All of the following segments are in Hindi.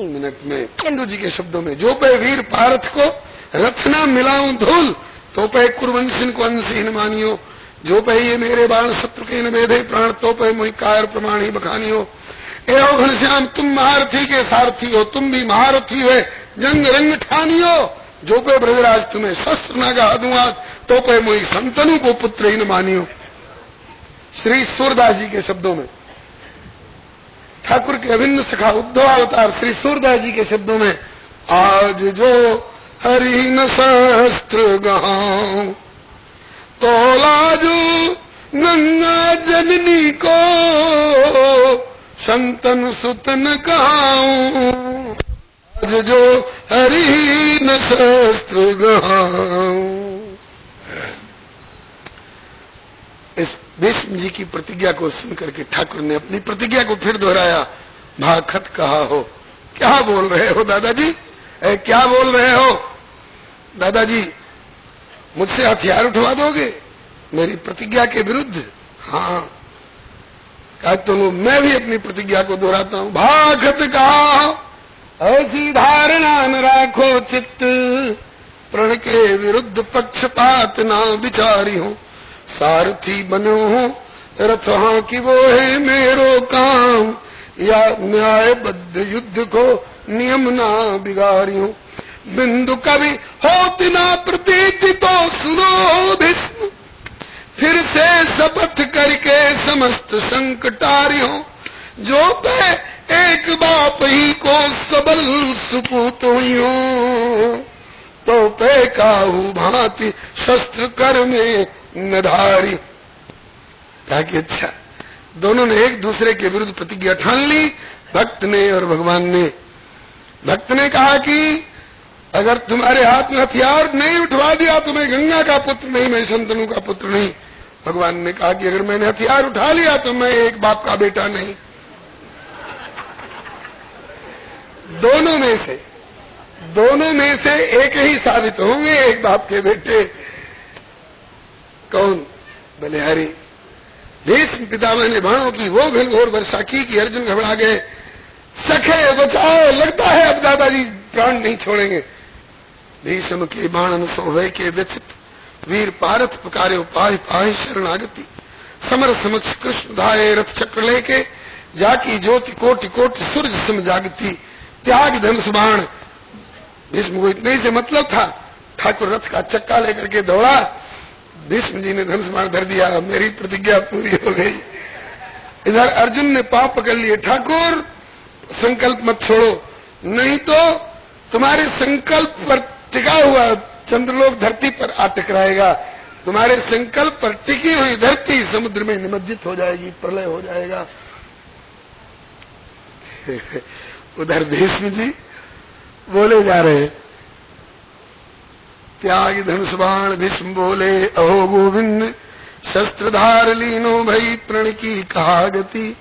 मिनट में चंडू जी के शब्दों में, जो पे वीर पारथ को रथ न मिलाऊं धूल, तो पे कुरवंशिन को अंशहीन मानियो, जो पे ये मेरे बाण शत्रु के न बेधे प्राण, तो पे मुहि कायर प्रमाण ही बखानियो। एहो घनश्याम तुम महारथी के सारथी हो, तुम भी महारथी हो, जंग रंग ठानियो, जो पे ब्रजराज तुम्हें शस्त्र न गा दूंगा, तो पे मुहि संतनु को पुत्र ही न मानियो। श्री सूरदास जी के शब्दों में, ठाकुर के अभिन्न सखा उद्धव अवतार श्री सूरदास जी के शब्दों में, आज जो हरि न शस्त्र गाऊं, तो लाजू गंगा जननी को संतन सुतन कहूं, आज जो हरि न शस्त्र गाऊं। इस भीष्म जी की प्रतिज्ञा को सुनकर के ठाकुर ने अपनी प्रतिज्ञा को फिर दोहराया। भाखत कहा हो, क्या बोल रहे हो दादाजी, क्या बोल रहे हो दादाजी, मुझसे हथियार उठवा दोगे मेरी प्रतिज्ञा के विरुद्ध? हाँ, कहा तो मैं भी अपनी प्रतिज्ञा को दोहराता हूं। भाखत कहा ऐसी धारणा न राखो चित्त, प्रण के विरुद्ध पक्षपात ना विचारी हो, सारथी बनो हो रथ हाँ की वो है मेरो काम, या न्यायबद्ध युद्ध को नियम ना बिगाड़ी हो। बिंदु कवि होती ना प्रतीति तो सुनो भीष्म, फिर से शपथ करके समस्त संकटारी हो, जो पे एक बाप ही को सबल सुपूत हुई हो, तो पे काहू भांति शस्त्र कर में नधारी। कहा कि अच्छा, दोनों ने एक दूसरे के विरुद्ध प्रतिज्ञा ठान ली, भक्त ने और भगवान ने। भक्त ने कहा कि अगर तुम्हारे हाथ में हथियार नहीं उठवा दिया तो मैं गंगा का पुत्र नहीं, मैं शंतनु का पुत्र नहीं। भगवान ने कहा कि अगर मैंने हथियार उठा लिया तो मैं एक बाप का बेटा नहीं। दोनों में से एक ही साबित होंगे एक बाप के बेटे। कौन? बलिहारी। भीष्म पितामह ने बाणों की वो घनघोर वर्षा की कि अर्जुन घबरा गए। सखे बचाओ, लगता है अब दादाजी प्राण नहीं छोड़ेंगे। भीष्म के बाण सोहे के व्यथित वीर पारथ पुकारे पाहि पाहि शरणागति, समर समक्ष कृष्ण धाये रथ चक्र लेके, जाकी ज्योति कोटि कोटि सूर्य सम जागती, त्याग धनुष बाण। भीष्म को इतने ही से मतलब था। ठाकुर रथ का चक्का लेकर के दौड़ा, भीष्म जी ने धनुष बाण धर दिया, मेरी प्रतिज्ञा पूरी हो गई। इधर अर्जुन ने पांव पकड़ लिए, ठाकुर संकल्प मत छोड़ो, नहीं तो तुम्हारे संकल्प पर टिका हुआ चंद्रलोक धरती पर आ टकराएगा, तुम्हारे संकल्प पर टिकी हुई धरती समुद्र में निमज्जित हो जाएगी, प्रलय हो जाएगा। उधर भीष्म जी बोले जा रहे, त्याग धनुष बाण भीष्म बोले, अहो गोविंद शस्त्रधार लीनो भई प्रण की कहा गति,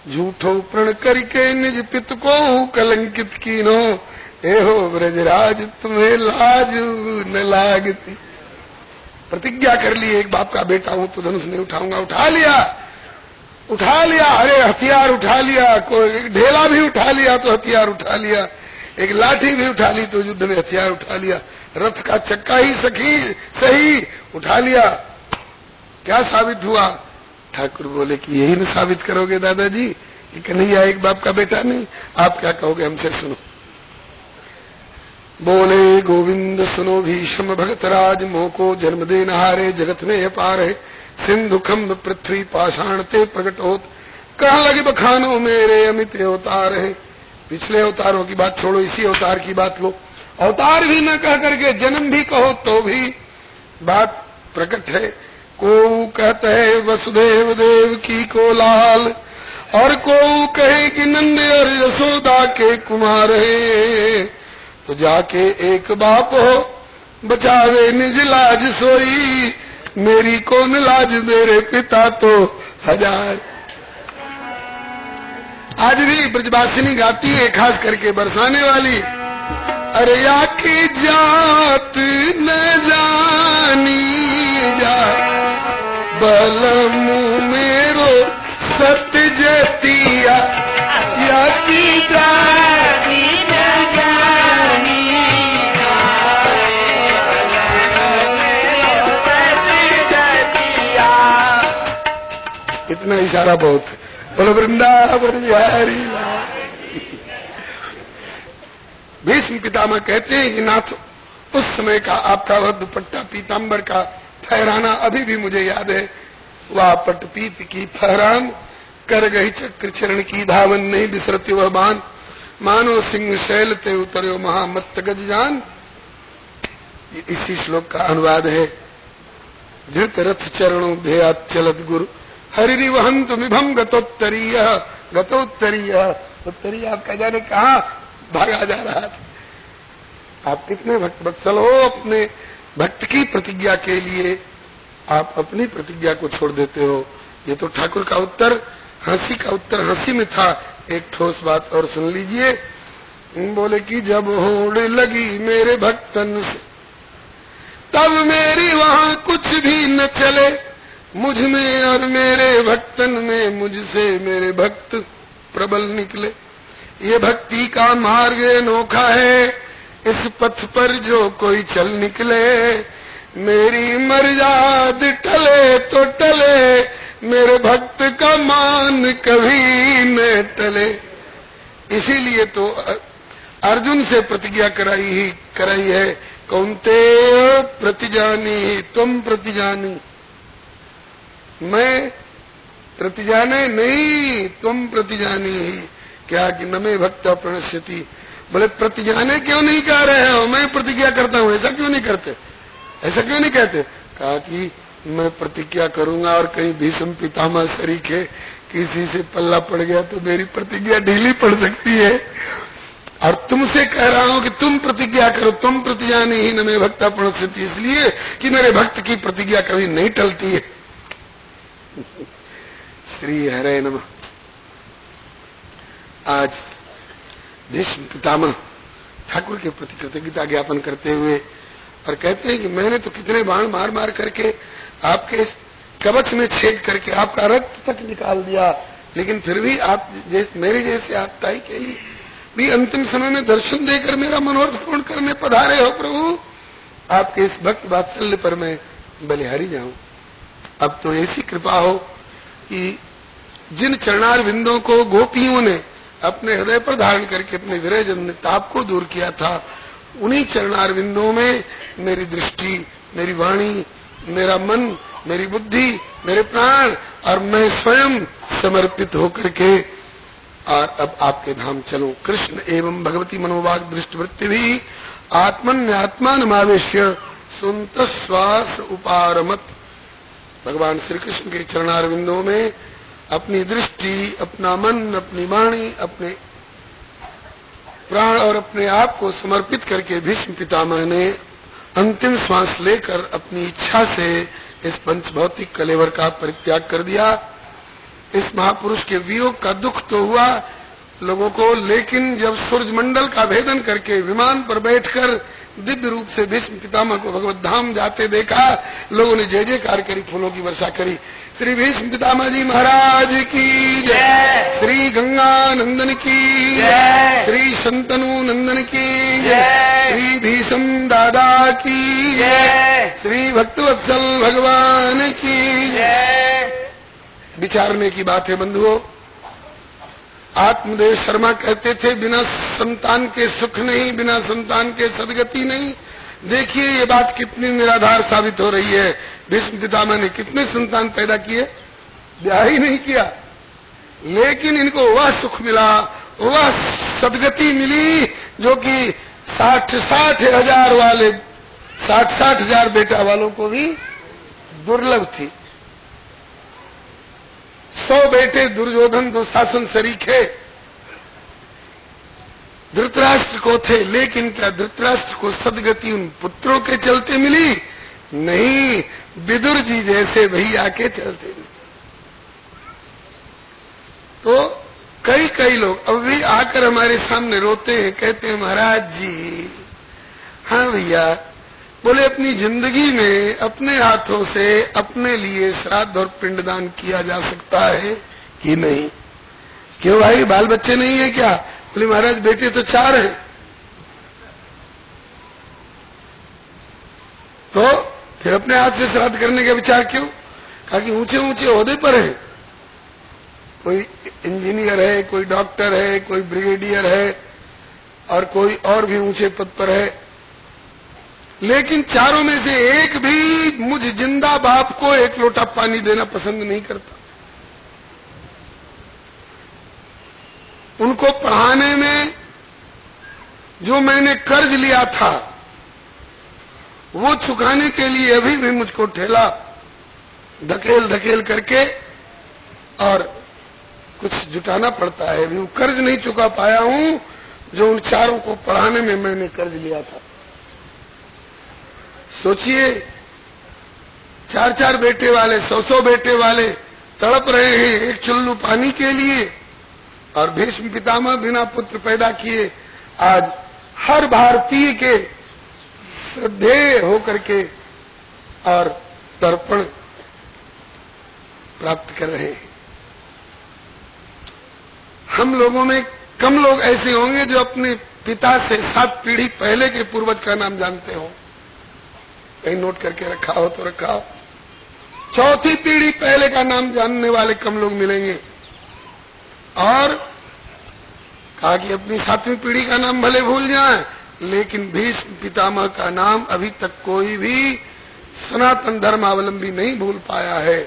झूठो प्रण करके निज पित को कलंकित कीनो, एहो ब्रजराज तुम्हें लाज न लागती। प्रतिज्ञा कर ली एक बाप का बेटा हूं तो धनुष नहीं उठाऊंगा, उठा लिया। अरे हथियार उठा लिया, कोई एक ढेला भी उठा लिया तो हथियार उठा लिया, एक लाठी भी उठा ली तो युद्ध में हथियार उठा लिया, रथ का चक्का ही सही उठा लिया। क्या साबित हुआ? ठाकुर बोले कि यही न साबित करोगे दादाजी कि कन्हैया एक बाप का बेटा नहीं? आप क्या कहोगे हमसे सुनो। बोले गोविंद सुनो भीष्म भगतराज, मोको जन्म देन हारे जगत में अपार है, सिंधु खम्भ पृथ्वी पाषाण ते प्रकट होत, कहाँ लगे बखानो मेरे अमित अवतार है। पिछले अवतारों की बात छोड़ो, इसी अवतार की बात लो। अवतार भी न कह करके जन्म भी कहो तो भी बात प्रकट है। को कहते है वसुदेव देव की को लाल, और को कहे कि नंद और यशोदा के कुमार है, तो जाके एक बाप हो बचावे निज लाज सोई, मेरी कौन लाज मेरे पिता तो हजार। आज भी ब्रजवासिनी गाती है, खास करके बरसाने वाली, अरे या की जात न जानी जा, बलमु मेरो सत्य जतिया, या की जाती इतना इशारा बहुत है। बोलो वृंदावन बिहारी लाल। भीष्म पितामह कहते हैं कि नाथ, उस समय का आपका वह दुपट्टा पीतांबर का फहराना अभी भी मुझे याद है। वह पटपीत की फहरान, कर गई चक्र चरण की धावन, नहीं बिसरती वह बान, मानो सिंह शैल ते उतर्यो महामत्त गज जान। इसी श्लोक का अनुवाद है। धृत रथ चरणों भेयात चलत गुरु, हरिरि वहंतु विभम गतोत्तरीय। गतोत्तरीय, उत्तरीय आपका जाने कहा भागा जा रहा था। आप कितने भक्त वत्सल हो, अपने भक्त की प्रतिज्ञा के लिए आप अपनी प्रतिज्ञा को छोड़ देते हो। ये तो ठाकुर का उत्तर, हंसी का उत्तर हंसी में था। एक ठोस बात और सुन लीजिए। बोले कि जब होड़ लगी मेरे भक्तन से, तब मेरी वहां कुछ भी न चले, मुझ में और मेरे भक्तन में मुझसे मेरे भक्त प्रबल निकले। ये भक्ति का मार्ग अनोखा है, इस पथ पर जो कोई चल निकले, मेरी मर्याद टले तो टले, मेरे भक्त का मान कभी न टले। इसीलिए तो अर्जुन से प्रतिज्ञा कराई है, कौन्तेय प्रतिजानी तुम प्रतिजानी, मैं प्रतिजाने नहीं तुम प्रतिजानी ही। क्या कि न मे भक्ता प्रणश्यति। बोले प्रतिजाने क्यों नहीं कह रहे हो, मैं प्रतिज्ञा करता हूं, ऐसा क्यों नहीं करते, ऐसा क्यों नहीं कहते? कहा कि मैं प्रतिज्ञा करूंगा और कहीं भीष्म पितामह सरीखे किसी से पल्ला पड़ गया तो मेरी प्रतिज्ञा ढीली पड़ सकती है। और तुमसे कह रहा हूं कि तुम प्रतिज्ञा करो, तुम प्रतिजानी ही न मे भक्ता प्रणश्यति, इसलिए कि मेरे भक्त की प्रतिज्ञा कभी नहीं टलती है। श्री हरे नमः। आज भीष्म पितामह ठाकुर के प्रति कृतज्ञता ज्ञापन करते हुए और कहते हैं कि मैंने तो कितने बाण मार मार करके आपके इस कवच में छेद करके आपका रक्त तक निकाल दिया, लेकिन फिर भी आप मेरे जैसे आत्ताई के लिए भी अंतिम समय में दर्शन देकर मेरा मनोरथ पूर्ण करने पधारे हो प्रभु। आपके इस भक्त वात्सल्य पर मैं बलिहारी जाऊं। अब तो ऐसी कृपा हो कि जिन चरणार विंदों को गोपियों ने अपने हृदय पर धारण करके अपने विरह जन्य ताप को दूर किया था, उन्हीं चरणार विंदों में मेरी दृष्टि, मेरी वाणी, मेरा मन, मेरी बुद्धि, मेरे प्राण और मैं स्वयं समर्पित होकर के और अब आपके धाम चलूं। कृष्ण एवं भगवती मनोवाग दृष्टि वृत्ति भी आत्मन्यात्मानमावेश्य सुनत श्वास उपारमत। भगवान श्री कृष्ण के चरणारविंदों में अपनी दृष्टि, अपना मन, अपनी वाणी, अपने प्राण और अपने आप को समर्पित करके भीष्म पितामह ने अंतिम श्वास लेकर अपनी इच्छा से इस पंचभौतिक कलेवर का परित्याग कर दिया। इस महापुरुष के वियोग का दुख तो हुआ लोगों को, लेकिन जब सूर्य मंडल का भेदन करके विमान पर बैठकर दिव्य रूप से भीष्म पितामह को भगवत धाम जाते देखा, लोगों ने जय जयकार करी, फूलों की वर्षा करी। श्री भीष्म पितामह जी महाराज की जय, श्री गंगा नंदन की जय, श्री शंतनु नंदन की जय, श्री भीष्म दादा की जय, श्री भक्तवत्सल भगवान की जय। विचारने की बात है बंधुओं। आत्मदेव शर्मा कहते थे, बिना संतान के सुख नहीं, बिना संतान के सदगति नहीं। देखिए ये बात कितनी निराधार साबित हो रही है। भीष्म पितामह ने कितने संतान पैदा किए, ब्याह ही नहीं किया, लेकिन इनको वह सुख मिला, वह सदगति मिली जो कि 60 हजार वाले 60 हजार बेटा वालों को भी दुर्लभ थी। 100 बेटे दुर्योधन दुशासन सरीखे धृतराष्ट्र को थे, लेकिन क्या धृतराष्ट्र को सदगति उन पुत्रों के चलते मिली? नहीं, विदुर जी जैसे भैया के चलते मिली। तो कई लोग अब भी आकर हमारे सामने रोते हैं, कहते हैं महाराज जी, हाँ भैया, बोले अपनी जिंदगी में अपने हाथों से अपने लिए श्राद्ध और पिंडदान किया जा सकता है कि नहीं? क्यों भाई, बाल बच्चे नहीं है क्या? बोले महाराज बेटे तो 4 हैं। तो फिर अपने हाथ से श्राद्ध करने का विचार क्यों? कहा कि ऊंचे ऊंचे ओहदे पर हैं, कोई इंजीनियर है, कोई डॉक्टर है, कोई ब्रिगेडियर है और कोई और भी ऊंचे पद पर है, लेकिन चारों में से एक भी मुझ जिंदा बाप को एक लोटा पानी देना पसंद नहीं करता। उनको पढ़ाने में जो मैंने कर्ज लिया था वो चुकाने के लिए अभी भी मुझको ठेला धकेल धकेल करके और कुछ जुटाना पड़ता है। अभी वो कर्ज नहीं चुका पाया हूं जो उन चारों को पढ़ाने में मैंने कर्ज लिया था। सोचिए, 4-4 बेटे वाले, 100-100 बेटे वाले तड़प रहे हैं एक चुल्लू पानी के लिए, और भीष्म पितामह बिना पुत्र पैदा किए आज हर भारतीय के श्रद्धेय होकर के और तर्पण प्राप्त कर रहे हैं। हम लोगों में कम लोग ऐसे होंगे जो अपने पिता से 7 पीढ़ी पहले के पूर्वज का नाम जानते हो। कहीं नोट करके रखा हो तो रखा हो। 4थी पीढ़ी पहले का नाम जानने वाले कम लोग मिलेंगे। और कहा कि अपनी 7वीं पीढ़ी का नाम भले भूल जाएं, लेकिन भीष्म पितामह का नाम अभी तक कोई भी सनातन धर्मावलंबी नहीं भूल पाया है।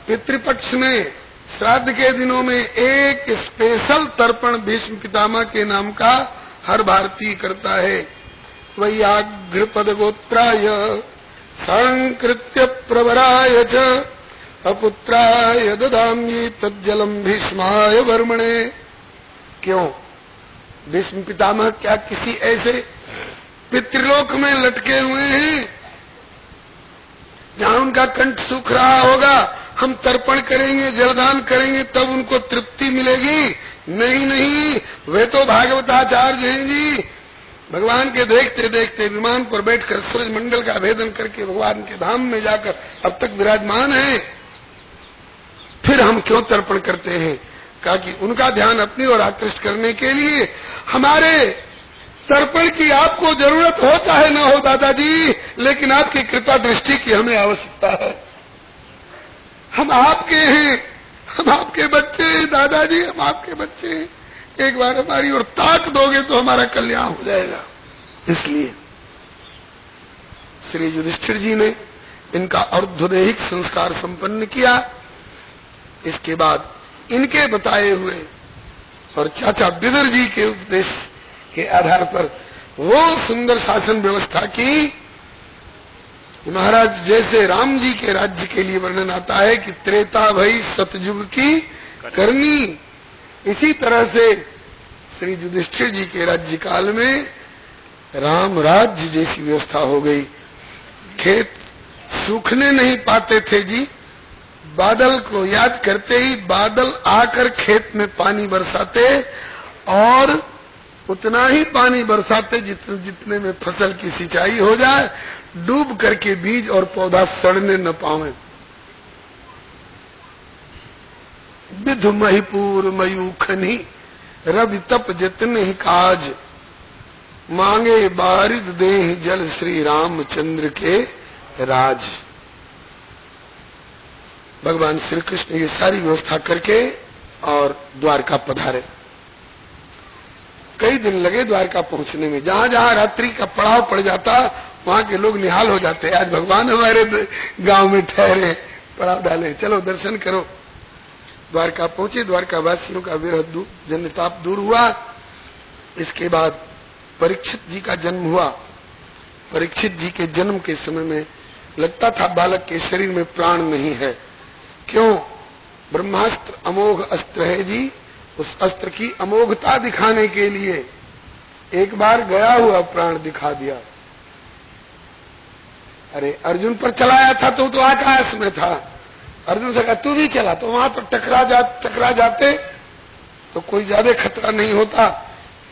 पितृपक्ष में, श्राद्ध के दिनों में एक स्पेशल तर्पण भीष्म पितामह के नाम का हर भारतीय करता है। वैयाघ्रपद गोत्राय संकृत्य प्रवराय च अपुत्राय ददाम्यि तज्जलम भीष्माय वर्मणे। क्यों? भीष्म पितामह क्या किसी ऐसे पितृलोक में लटके हुए हैं जहां उनका कंठ सूख रहा होगा, हम तर्पण करेंगे, जलदान करेंगे तब उनको तृप्ति मिलेगी? नहीं नहीं, वे तो भागवताचार्य हैं जी। भगवान के देखते देखते विमान पर बैठकर सूरज मंडल का भेदन करके भगवान के धाम में जाकर अब तक विराजमान है। फिर हम क्यों तर्पण करते हैं? कहा कि उनका ध्यान अपनी ओर आकृष्ट करने के लिए हमारे तर्पण की आपको जरूरत हो चाहे न हो दादाजी, लेकिन आपकी कृपा दृष्टि की हमें आवश्यकता है। हम आपके हैं, हम आपके बच्चे हैं दादाजी, हम आपके बच्चे हैं। एक बार हमारी ओर ताक दोगे तो हमारा कल्याण हो जाएगा। इसलिए श्री युधिष्ठिर जी ने इनका अर्धदैहिक संस्कार संपन्न किया। इसके बाद इनके बताए हुए और चाचा बिदर जी के उपदेश के आधार पर वो सुंदर शासन व्यवस्था की। महाराज जैसे राम जी के राज्य के लिए वर्णन आता है कि त्रेता भई सतयुग की करनी, इसी तरह से श्री युधिष्ठिर जी के राज्य काल में राम राज्य जैसी व्यवस्था हो गई। खेत सूखने नहीं पाते थे जी, बादल को याद करते ही बादल आकर खेत में पानी बरसाते और उतना ही पानी बरसाते जितने में फसल की सिंचाई हो जाए, डूब करके बीज और पौधा सड़ने न पावे। विधु महिपूर मयूखनी रवि तप जितने ही काज, मांगे बारिद देह जल श्री रामचंद्र के राज। भगवान श्री कृष्ण ये सारी व्यवस्था करके और द्वारका पधारे। कई दिन लगे द्वारका पहुंचने में। जहां जहां रात्रि का पड़ाव पड़ जाता वहां के लोग निहाल हो जाते, आज भगवान हमारे गांव में ठहरे, पड़ाव डाले, चलो दर्शन करो। द्वारका पहुंचे, द्वारका वासियों का विरह जन्यताप दूर हुआ। इसके बाद परीक्षित जी का जन्म हुआ। परीक्षित जी के जन्म के समय में लगता था बालक के शरीर में प्राण नहीं है। क्यों? ब्रह्मास्त्र अमोघ अस्त्र है जी। उस अस्त्र की अमोघता दिखाने के लिए एक बार गया हुआ प्राण दिखा दिया। अरे अर्जुन पर चलाया था तो आकाश में था। अर्जुन से कहा तू भी चला, तो वहां तो टकरा जाते तो कोई ज्यादा खतरा नहीं होता।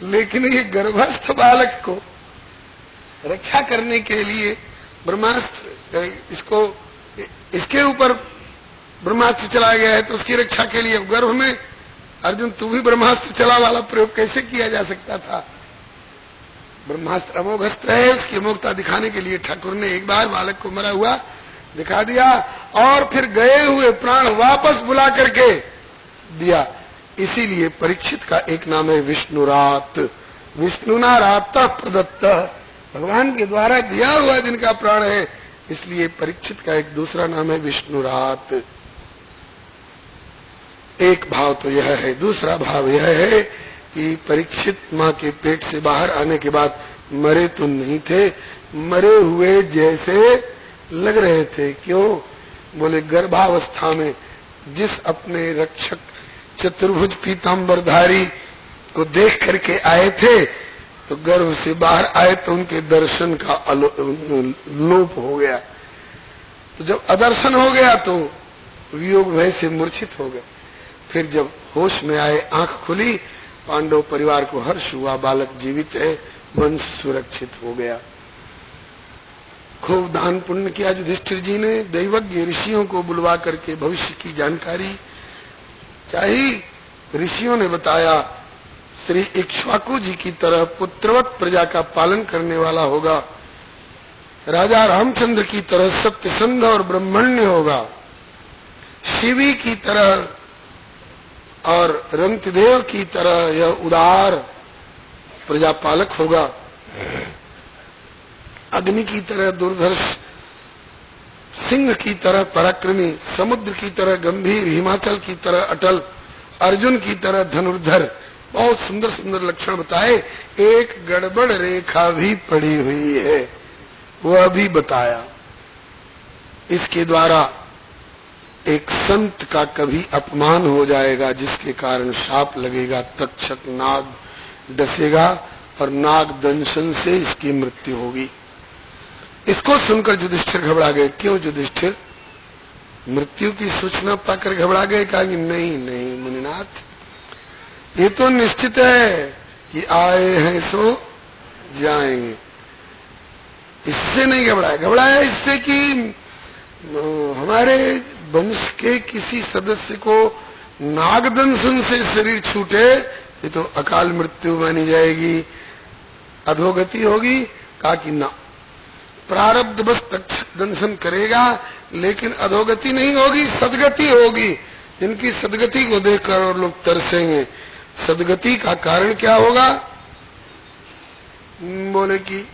लेकिन ये गर्भस्थ बालक को रक्षा करने के लिए ब्रह्मास्त्र, इसके ऊपर ब्रह्मास्त्र चला गया है तो उसकी रक्षा के लिए गर्भ में अर्जुन तू भी ब्रह्मास्त्र चला वाला प्रयोग कैसे किया जा सकता था? ब्रह्मास्त्र अमोघ अस्त्र है, उसकी अमोघता दिखाने के लिए ठाकुर ने एक बार बालक को मरा हुआ दिखा दिया और फिर गए हुए प्राण वापस बुला करके दिया। इसीलिए परीक्षित का एक नाम है विष्णुरात। विष्णुना रात प्रदत्त, भगवान के द्वारा दिया हुआ जिनका प्राण है, इसलिए परीक्षित का एक दूसरा नाम है विष्णुरात। एक भाव तो यह है। दूसरा भाव यह है कि परीक्षित मां के पेट से बाहर आने के बाद मरे तो नहीं थे, मरे हुए जैसे लग रहे थे। क्यों? बोले गर्भावस्था में जिस अपने रक्षक चतुर्भुज पीतांबरधारी को देख करके आए थे, तो गर्भ से बाहर आए तो उनके दर्शन का लोप हो गया। तो जब अदर्शन हो गया तो वियोग भय से मूर्छित हो गए। फिर जब होश में आए, आंख खुली, पांडव परिवार को हर्ष हुआ, बालक जीवित है, वंश सुरक्षित हो गया। खूब दान पुण्य किया युधिष्ठिर जी ने। दैवज्ञ ऋषियों को बुलवा करके भविष्य की जानकारी चाहिए। ऋषियों ने बताया श्री इक्ष्वाकु जी की तरह पुत्रवत प्रजा का पालन करने वाला होगा, राजा रामचंद्र की तरह सत्यसंध और ब्रह्मण्य होगा, शिवी की तरह और रंतिदेव की तरह यह उदार प्रजापालक होगा, अग्नि की तरह दुर्धर्ष, सिंह की तरह पराक्रमी, समुद्र की तरह गंभीर, हिमाचल की तरह अटल, अर्जुन की तरह धनुर्धर। बहुत सुंदर सुंदर लक्षण बताए। एक गड़बड़ रेखा भी पड़ी हुई है, वह भी बताया। इसके द्वारा एक संत का कभी अपमान हो जाएगा, जिसके कारण शाप लगेगा, तक्षक नाग डसेगा और नाग दंशन से इसकी मृत्यु होगी। इसको सुनकर युधिष्ठिर घबरा गए। क्यों युधिष्ठिर? मृत्यु की सूचना पाकर घबरा गए। कहा कि नहीं नहीं मुनिनाथ, ये तो निश्चित है कि आए हैं सो जाएंगे। इससे नहीं घबराया। घबराया इससे कि हमारे वंश के किसी सदस्य को नागदंशन से शरीर छूटे, ये तो अकाल मृत्यु मानी जाएगी, अधोगति होगी। कहा कि ना, प्रारब्ध बस तक्षक दंशन करेगा, लेकिन अधोगति नहीं होगी, सदगति होगी। जिनकी सदगति को देखकर और लोग तरसेंगे। सदगति का कारण क्या होगा? बोले कि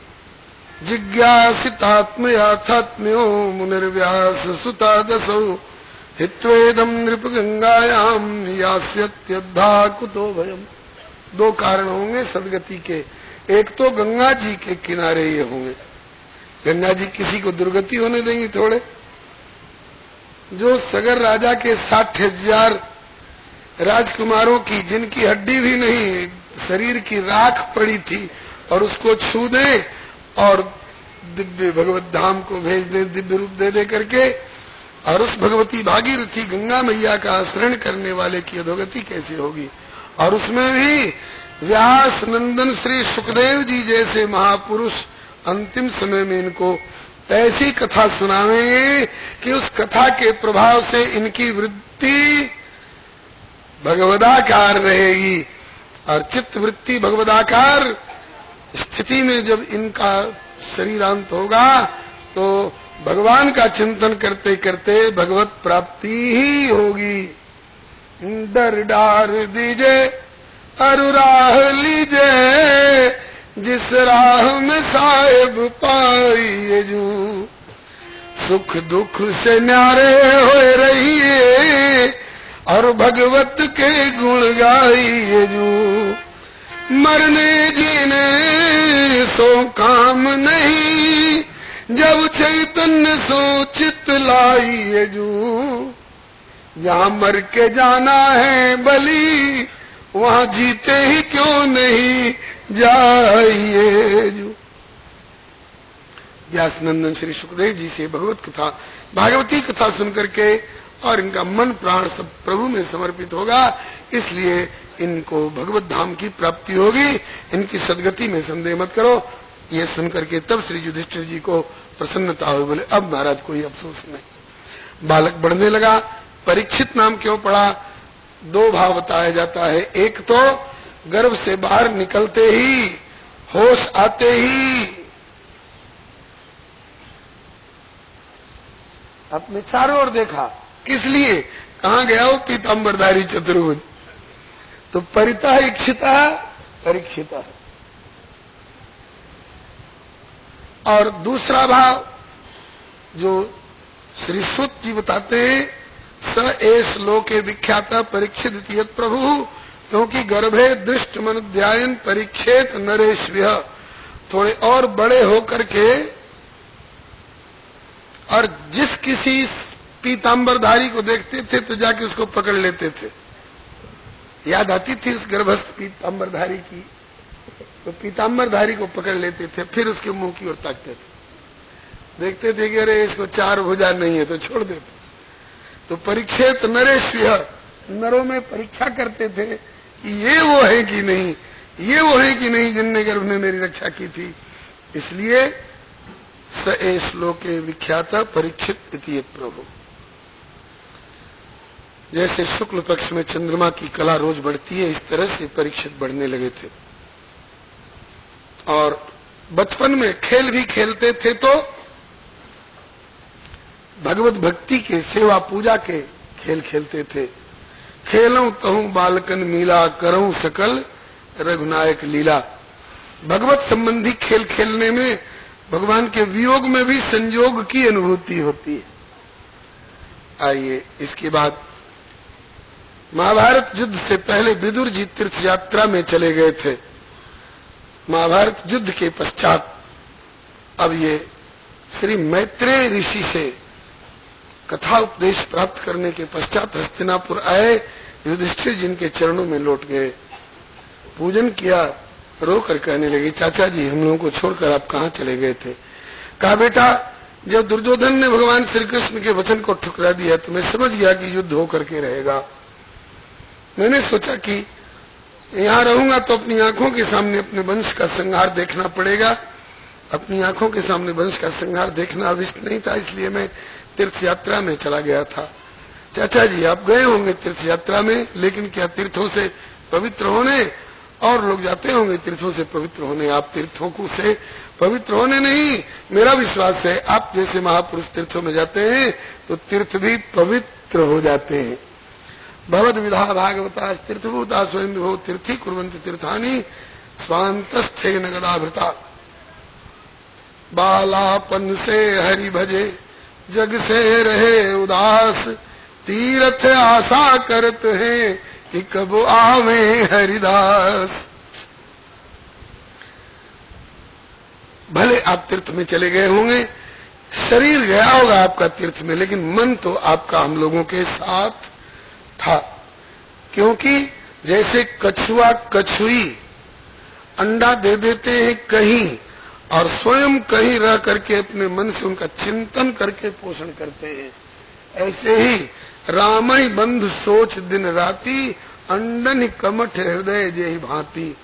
जिज्ञासितात्मयाथात्म्यो मुनिर्व्यास सुता दसौ हित्वेदम नृप गंगायाम यास्यत्यद्धा कुतो भयम। दो कारण होंगे सदगति के। एक तो गंगा जी के किनारे ये होंगे। गंगा जी किसी को दुर्गति होने देंगी थोड़े? जो सगर राजा के 60,000 राजकुमारों की, जिनकी हड्डी भी नहीं, शरीर की राख पड़ी थी, और उसको छू दे और दिव्य भगवत धाम को भेज दे, दिव्य रूप दे दे करके, और उस भगवती भागीरथी गंगा मैया का आश्रय करने वाले की अधोगति कैसे होगी? और उसमें भी व्यास नंदन श्री सुखदेव जी जैसे महापुरुष अंतिम समय में इनको ऐसी कथा सुनावेंगे कि उस कथा के प्रभाव से इनकी वृत्ति भगवदाकार रहेगी। और चित्त वृत्ति भगवदाकार स्थिति में जब इनका शरीरांत होगा, तो भगवान का चिंतन करते करते भगवत प्राप्ति ही होगी। डर डार दीजे अरु राह लीजे, जिस राह में साहेब पाइए जू, सुख दुख से न्यारे हो रहिए और भगवत के गुण गाइए जू। मरने जीने सो काम नहीं, जब चैतन्य सो चित लाइए जू। जहाँ मर के जाना है बलि, वहाँ जीते ही क्यों नहीं जाइए जू। व्यासनंदन श्री सुखदेव जी से भगवत कथा, भागवती कथा सुनकर के और इनका मन प्राण सब प्रभु में समर्पित होगा, इसलिए इनको भगवत धाम की प्राप्ति होगी। इनकी सदगति में संदेह मत करो। ये सुनकर के तब श्री युधिष्ठिर जी को प्रसन्नता हुई। बोले अब महाराज कोई अफसोस नहीं। बालक बढ़ने लगा। परीक्षित नाम क्यों पड़ा? दो भाव बताया जाता है। एक तो गर्भ से बाहर निकलते ही, होश आते ही अपने चारों ओर देखा। किस लिए? कहां गया वो पीतांबरधारी चतुर्भुज? तो परिता इक्षिता परीक्षिता। और दूसरा भाव जो श्री सूत जी बताते हैं, स एस लोके विख्यात परीक्षित यत् प्रभु, क्योंकि गर्भे दृष्ट मन ध्यायन परीक्षेत नरेश्व्य। थोड़े और बड़े होकर के और जिस किसी पीतांबरधारी को देखते थे तो जाके उसको पकड़ लेते थे। याद आती थी उस गर्भस्थ पीतांबरधारी की, तो पीतांबरधारी को पकड़ लेते थे, फिर उसके मुंह की ओर ताकते थे, देखते थे कि अरे इसको चार भुजा नहीं है तो छोड़ देते। तो परीक्षित नरेश्व्य, नरों में परीक्षा करते थे कि ये वो है कि नहीं, ये वो है कि नहीं जिनने गर्भ ने मेरी रक्षा की थी। इसलिए स ए श्लोके विख्यात परीक्षित इति प्रभु। जैसे शुक्ल पक्ष में चंद्रमा की कला रोज बढ़ती है, इस तरह से परीक्षित बढ़ने लगे थे। और बचपन में खेल भी खेलते थे तो भगवत भक्ति के, सेवा पूजा के खेल खेलते थे। खेलऊं तहूं बालकन मीला, करऊं सकल रघुनायक लीला। भगवत संबंधी खेल खेलने में भगवान के वियोग में भी संयोग की अनुभूति होती है। आइए इसके बाद महाभारत युद्ध से पहले विदुर जी तीर्थ यात्रा में चले गए थे। महाभारत युद्ध के पश्चात अब ये श्री मैत्रेय ऋषि से कथा उपदेश प्राप्त करने के पश्चात हस्तिनापुर आए। युधिष्ठिर जिनके चरणों में लौट गए, पूजन किया, रोकर कहने लगे, चाचा जी हम लोगों को छोड़कर आप कहां चले गए थे? कहा बेटा जब दुर्योधन ने भगवान श्री कृष्ण के वचन को ठुकरा दिया तो मैं समझ गया कि युद्ध होकर के रहेगा। मैंने सोचा कि यहां रहूंगा तो अपनी आंखों के सामने अपने वंश का संहार देखना पड़ेगा। अपनी आंखों के सामने वंश का संहार देखना अभिष्ट नहीं था, इसलिए मैं तीर्थ यात्रा में चला गया था। चाचा जी आप गए होंगे तीर्थ यात्रा में, लेकिन क्या तीर्थों से पवित्र होने? और लोग जाते होंगे तीर्थों से पवित्र होने, आप तीर्थों को से पवित्र होने नहीं। मेरा विश्वास है आप जैसे महापुरुष तीर्थों में जाते हैं तो तीर्थ भी पवित्र हो जाते हैं। भगवद विधा भागवता तीर्थभूता स्वयं तीर्थी कुर्वन्ति तीर्थानि स्वांतस्थे नगदाभृता। बालापन से हरि भजे जग से रहे उदास, तीर्थ आशा करत हैं कि कब आवे हरिदास। भले आप तीर्थ में चले गए होंगे, शरीर गया होगा आपका तीर्थ में, लेकिन मन तो आपका हम लोगों के साथ था। क्योंकि जैसे कछुआ कछुई अंडा दे देते हैं कहीं और स्वयं कहीं रह करके अपने मन से उनका चिंतन करके पोषण करते हैं, ऐसे ही रामई बंधु सोच दिन राती, अंडन कमठ हृदय जेहि भांति।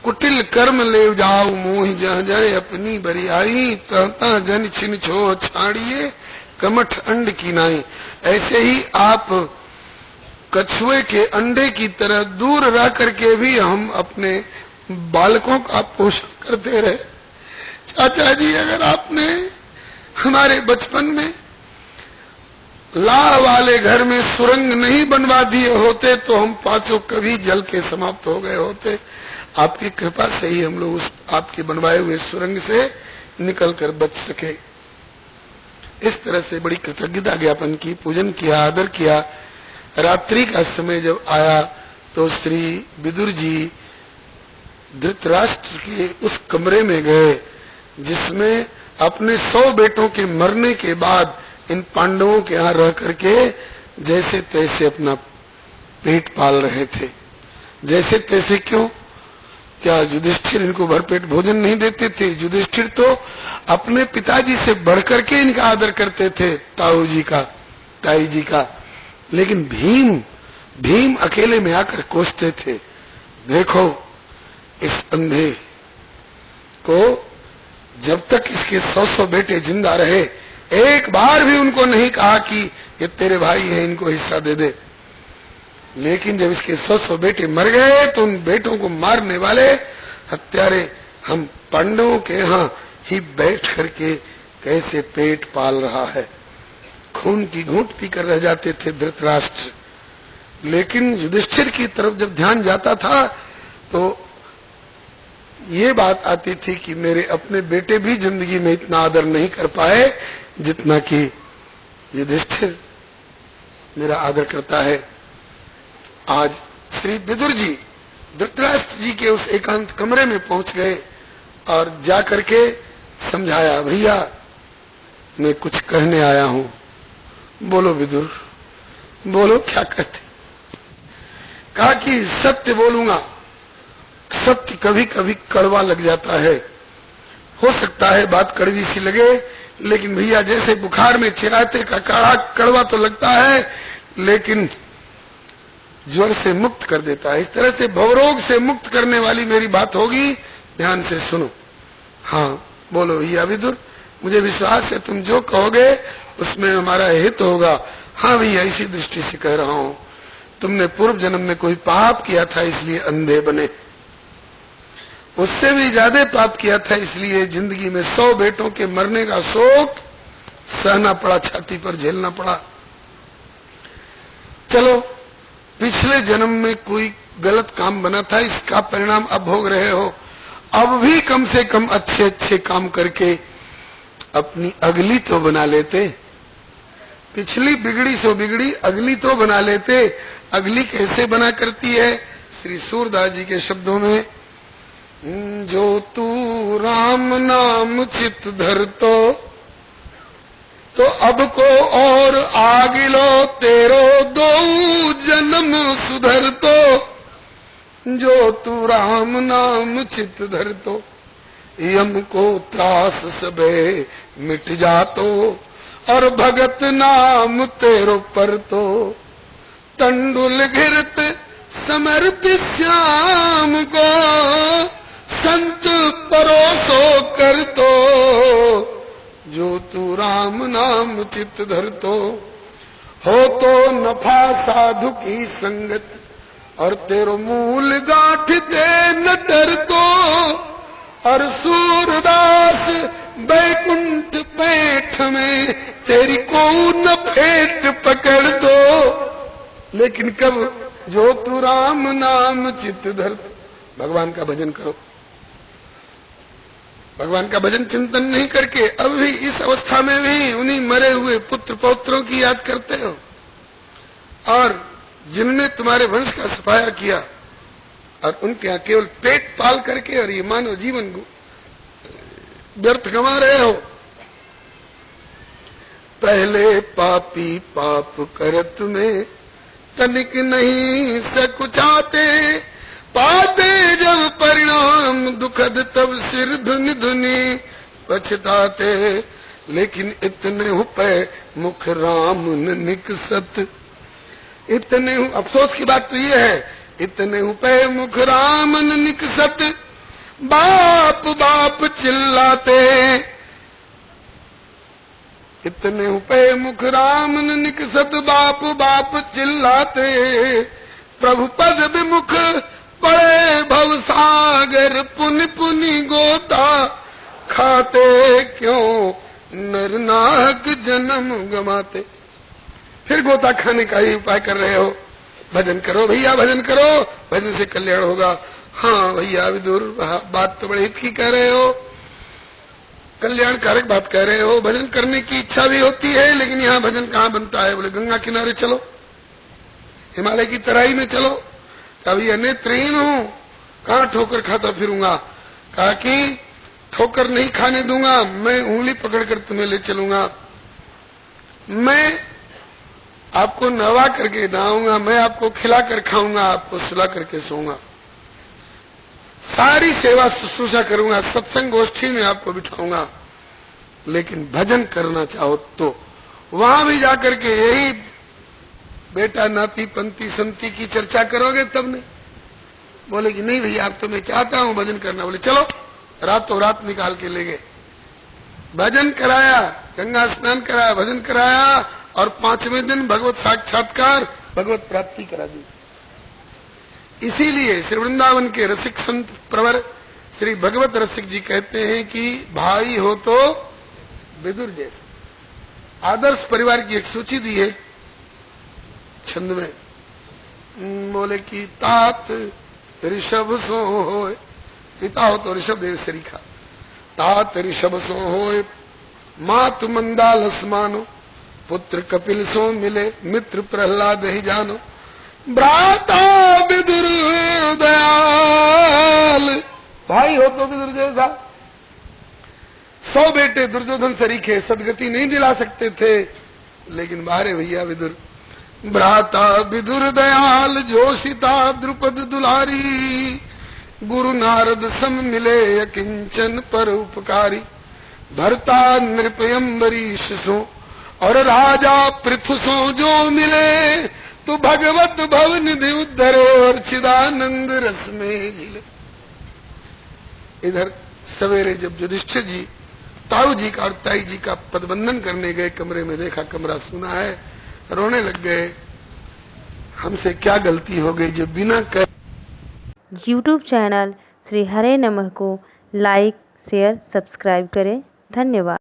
कुटिल कर्म ले जाओ मोहि जह जय अपनी बरियाई, तह जन छिन छो छाड़िए कमठ अंड की नाई। ऐसे ही आप कछुए के अंडे की तरह दूर रह करके भी हम अपने बालकों का पोषण करते रहे। चाचा जी अगर आपने हमारे बचपन में लाह वाले घर में सुरंग नहीं बनवा दिए होते तो हम पांचों कभी जल के समाप्त हो गए होते। आपकी कृपा से ही हम लोग उस आपके बनवाए हुए सुरंग से निकलकर बच सके। इस तरह से बड़ी कृतज्ञता ज्ञापन की, पूजन किया, आदर किया। रात्रि का समय जब आया तो श्री विदुर जी धृतराष्ट्र के उस कमरे में गए जिसमें अपने 100 बेटों के मरने के बाद इन पांडवों के यहां रह करके जैसे तैसे अपना पेट पाल रहे थे। जैसे तैसे क्यों? क्या युधिष्ठिर इनको भरपेट भोजन नहीं देते थे? युधिष्ठिर तो अपने पिताजी से बढ़कर के इनका आदर करते थे, ताऊ जी का, ताई जी का। लेकिन भीम अकेले में आकर कोसते थे, देखो इस अंधे को जब तक इसके 100 बेटे जिंदा रहे एक बार भी उनको नहीं कहा कि ये तेरे भाई हैं, इनको हिस्सा दे दे। लेकिन जब इसके 100 बेटे मर गए तो उन बेटों को मारने वाले हत्यारे हम पांडवों के यहां ही बैठ करके कैसे पेट पाल रहा है। खून की घूंट पीकर रह जाते थे धृतराष्ट्र। लेकिन युधिष्ठिर की तरफ जब ध्यान जाता था तो ये बात आती थी कि मेरे अपने बेटे भी जिंदगी में इतना आदर नहीं कर पाए जितना कि युधिष्ठिर मेरा आदर करता है। आज श्री विदुर जी धृतराष्ट्र जी के उस एकांत कमरे में पहुंच गए और जाकर के समझाया, भैया मैं कुछ कहने आया हूं। बोलो विदुर, बोलो क्या कहते। कहा कि सत्य बोलूंगा, सत्य कभी कभी कड़वा लग जाता है। हो सकता है बात कड़वी सी लगे, लेकिन भैया जैसे बुखार में चिराते का काढ़ा कड़वा तो लगता है लेकिन ज्वर से मुक्त कर देता है, इस तरह से भवरोग से मुक्त करने वाली मेरी बात होगी, ध्यान से सुनो। हाँ बोलो भैया विदुर, मुझे विश्वास है तुम जो कहोगे उसमें हमारा हित होगा। हाँ भैया इसी दृष्टि से कह रहा हूं, तुमने पूर्व जन्म में कोई पाप किया था इसलिए अंधे बने, उससे भी ज्यादा पाप किया था इसलिए जिंदगी में 100 बेटों के मरने का शोक सहना पड़ा, छाती पर झेलना पड़ा। चलो पिछले जन्म में कोई गलत काम बना था, इसका परिणाम अब भोग रहे हो। अब भी कम से कम अच्छे अच्छे काम करके अपनी अगली तो बना लेते। पिछली बिगड़ी सो बिगड़ी, अगली तो बना लेते। अगली कैसे बना करती है? श्री सूरदास जी के शब्दों में, जो तू राम नाम चित धरतो तो अब को और आगिलो तेरो 2 जन्म सुधरतो। जो तू राम नाम चित धरतो यम को त्रास सबे मिट जातो और भगत नाम तेरो परतो। तंडुल घिरत समर्पित श्याम को संत परोसो कर तो। जो तू राम नाम चित धरतो हो तो नफा साधु की संगत और तेरो मूल गांठ दे न डरतो। और सूरदास बैकुंठ पैठ में तेरी को न फेंट पकड़ दो। लेकिन कब? जो तू राम नाम चित धरतो। भगवान का भजन करो, भगवान का भजन चिंतन नहीं करके अब भी इस अवस्था में भी उन्हीं मरे हुए पुत्र पौत्रों की याद करते हो और जिनने तुम्हारे वंश का सफाया किया और उनके यहाँ केवल पेट पाल करके और ये मानव जीवन व्यर्थ गंवा रहे हो। पहले पापी पाप करत में तनिक नहीं सकुचाते, पाते जब परिणाम दुखद तब सिर धुन धुनी पछताते। लेकिन इतने हुपे मुख राम न निकसत। इतने अफसोस की बात तो ये है, इतने हुपे मुख राम न निकसत। बाप बाप चिल्लाते, इतने हुपे मुख राम न निकसत। बाप बाप चिल्लाते, प्रभु पद विमुख पड़े भवसागर। पुनि पुनि गोता खाते, क्यों नरनाक जन्म गमाते। फिर गोता खाने का ही उपाय कर रहे हो। भजन करो भैया, भजन करो, भजन से कल्याण होगा। हाँ भैया विदुर, बात तो बड़े हित की कह रहे हो, कल्याणकारक बात कह रहे हो। भजन करने की इच्छा भी होती है, लेकिन यहाँ भजन कहाँ बनता है? बोले गंगा किनारे चलो, हिमालय की तराई में चलो। कभी नेत्रहीन हूं, कहाँ ठोकर खाता फिरूंगा? कहा कि ठोकर नहीं खाने दूंगा, मैं उंगली पकड़कर तुम्हें ले चलूंगा, मैं आपको नहवा करके नहाऊंगा, मैं आपको खिलाकर खाऊंगा, आपको सुला करके सोऊंगा, सारी सेवा शुश्रूषा करूंगा, सत्संग गोष्ठी में आपको बिठाऊंगा। लेकिन भजन करना चाहो तो वहां भी जाकर के यही बेटा नाती पंती संती की चर्चा करोगे तब नहीं। बोले कि नहीं भैया अब तो मैं चाहता हूं भजन करना। बोले चलो, रातों रात निकाल के ले गए, भजन कराया, गंगा स्नान कराया, भजन कराया और 5वें दिन भगवत साक्षात्कार, भगवत प्राप्ति करा दी। इसीलिए श्री वृंदावन के रसिक संत प्रवर श्री भगवत रसिक जी कहते हैं कि भाई हो तो विदुर जैसे। आदर्श परिवार की एक सूची दी है छंद में, बोले कि तात ऋषभ सो होए, पिता हो तो ऋषभ देव सरीखा, तात ऋषभ सो होए, मात मंदालस मानो, पुत्र कपिल सो मिले, मित्र प्रहलाद ही जानो, भ्राता विदुर दयाल, भाई हो तो विदुर जैसा, 100 बेटे दुर्योधन सरीखे सदगति नहीं दिला सकते थे, लेकिन मारे भैया विदुर। भ्राता विदुर दयाल, जोशिता द्रुपद दुलारी, गुरु नारद सम मिले अकिंचन पर उपकारी, भरता नृपयंबरीश सो और राजा पृथु सो जो मिले, तो भगवत भव निधि उद्धरे और चिदानंद रस में झिले। इधर सवेरे जब युधिष्ठिर जी ताऊ जी का और ताई जी का पदबंधन करने गए, कमरे में देखा कमरा सूना है, रोने लग गए, हमसे क्या गलती हो गई जो बिना कह। यूट्यूब चैनल श्री हरे नमः को लाइक शेयर सब्सक्राइब करें। धन्यवाद।